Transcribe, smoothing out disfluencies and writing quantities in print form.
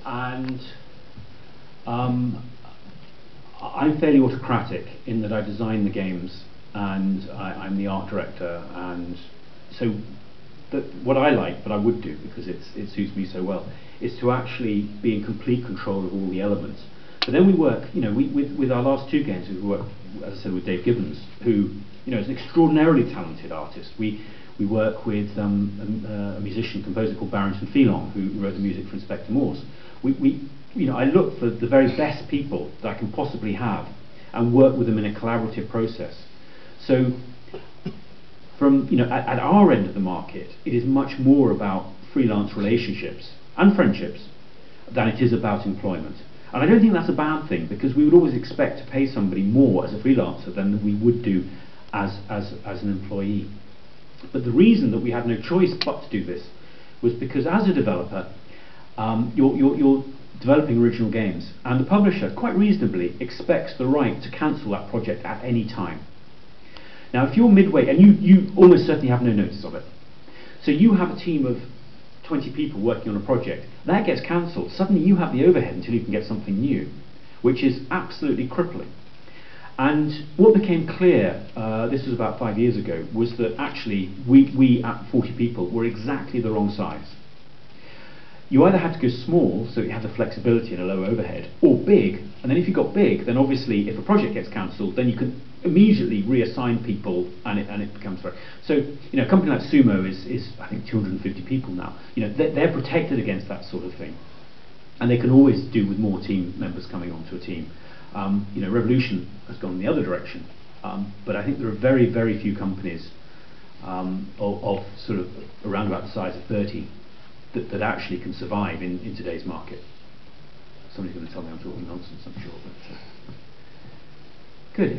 And I'm fairly autocratic in that I design the games and I'm the art director, and so what I like, but I would do because it suits me so well, is to actually be in complete control of all the elements. But then we work, with our last two games, we work, as I said, with Dave Gibbons, who, is an extraordinarily talented artist. We work with a musician, composer called Barrington Phelan, who wrote the music for Inspector Morse. I look for the very best people that I can possibly have and work with them in a collaborative process. So, at our end of the market, it is much more about freelance relationships and friendships than it is about employment. And I don't think that's a bad thing, because we would always expect to pay somebody more as a freelancer than we would do as an employee. But the reason that we had no choice but to do this was because as a developer, you're developing original games, and the publisher quite reasonably expects the right to cancel that project at any time. Now if you're midway, and you almost certainly have no notice of it, so you have a team of 20 people working on a project, that gets cancelled, suddenly you have the overhead until you can get something new, which is absolutely crippling. And what became clear, this was about 5 years ago, was that actually we at 40 people were exactly the wrong size. You either had to go small, so you had the flexibility and a low overhead, or big, and then if you got big, then obviously if a project gets cancelled, then you can immediately reassign people, and it becomes right. So, a company like Sumo is I think 250 people now. They're protected against that sort of thing, and they can always do with more team members coming onto a team. Revolution has gone in the other direction, but I think there are very, very few companies of sort of around about the size of 30 that actually can survive in today's market. Somebody's going to tell me I'm talking nonsense, I'm sure. But, good.